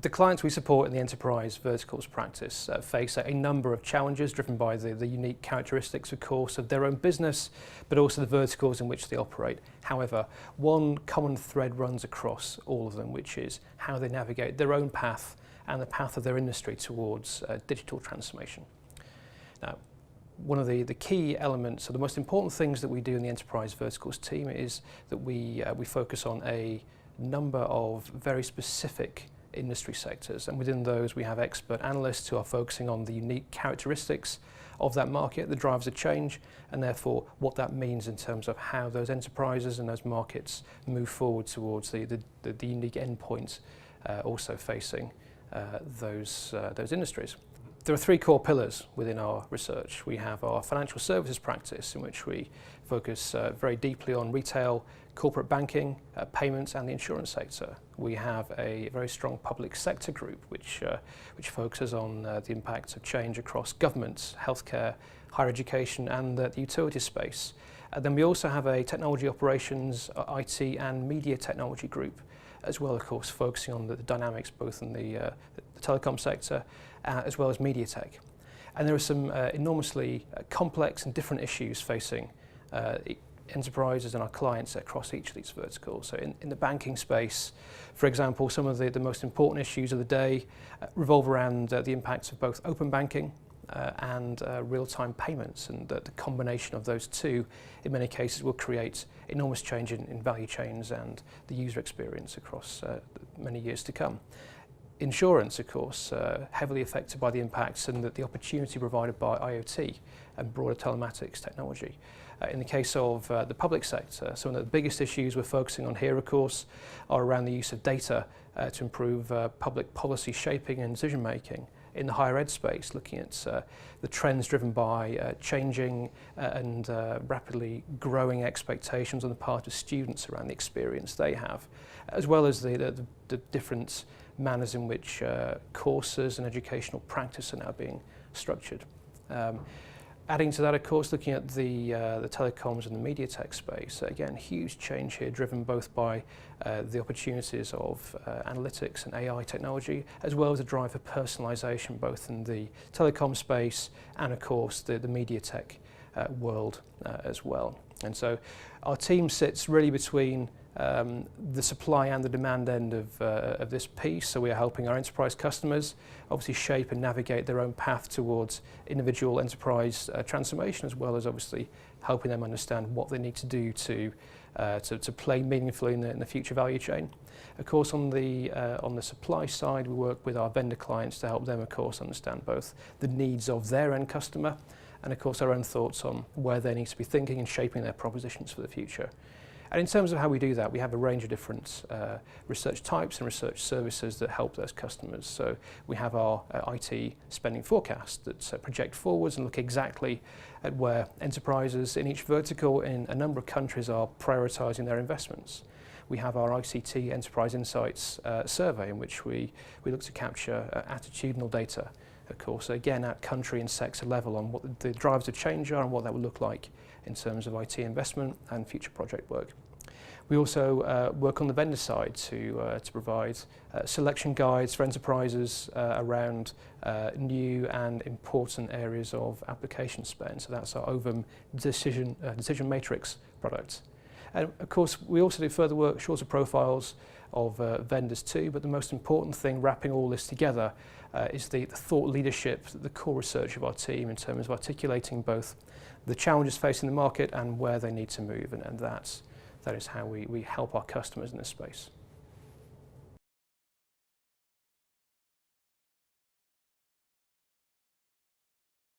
The clients we support in the enterprise verticals practice face a number of challenges driven by the unique characteristics, of course, of their own business, but also the verticals in which they operate. However, one common thread runs across all of them, which is how they navigate their own path and the path of their industry towards digital transformation. Now, one of the key elements, or the most important things that we do in the enterprise verticals team, is that we focus on a number of very specific industry sectors, and within those we have expert analysts who are focusing on the unique characteristics of that market, the drivers of change, and therefore what that means in terms of how those enterprises and those markets move forward towards the unique endpoints also facing those industries. There are three core pillars within our research. We have our financial services practice, in which we focus very deeply on retail, corporate banking, payments, and the insurance sector. We have a very strong public sector group, which focuses on the impacts of change across government, healthcare, higher education, and the utility space. Then we also have a technology operations, IT, and media technology group, as well, of course, focusing on the dynamics both in the telecom sector as well as media tech. And there are some enormously complex and different issues facing enterprises and our clients across each of these verticals. So in the banking space, for example, some of the most important issues of the day revolve around the impacts of both open banking and real-time payments, and the combination of those two in many cases will create enormous change in value chains and the user experience across many years to come. Insurance, of course, heavily affected by the impacts and the opportunity provided by IoT and broader telematics technology. In the case of the public sector, some of the biggest issues we're focusing on here, of course, are around the use of data to improve public policy shaping and decision making. In the higher ed space, looking at the trends driven by changing and rapidly growing expectations on the part of students around the experience they have, as well as the different manners in which courses and educational practice are now being structured. Adding to that, of course, looking at the telecoms and the media tech space, again, huge change here driven both by the opportunities of analytics and AI technology, as well as the drive for personalization, both in the telecom space and, of course, the media tech world as well. And so our team sits really between the supply and the demand end of this piece. So we are helping our enterprise customers obviously shape and navigate their own path towards individual enterprise transformation, as well as obviously helping them understand what they need to do to play meaningfully in the future value chain. Of course, on the supply side, we work with our vendor clients to help them, of course, understand both the needs of their end customer and, of course, our own thoughts on where they need to be thinking and shaping their propositions for the future. And in terms of how we do that, we have a range of different research types and research services that help those customers. So we have our IT spending forecast that project forwards and look exactly at where enterprises in each vertical in a number of countries are prioritising their investments. We have our ICT Enterprise Insights survey, in which we look to capture attitudinal data, of course, again at country and sector level, on what the drivers of change are and what that would look like in terms of IT investment and future project work. We also work on the vendor side to provide selection guides for enterprises around new and important areas of application spend. So that's our Ovum decision matrix product. And of course, we also do further work, shorter profiles of vendors too, but the most important thing wrapping all this together is the thought leadership, the core research of our team in terms of articulating both the challenges facing the market and where they need to move, and that is how we help our customers in this space.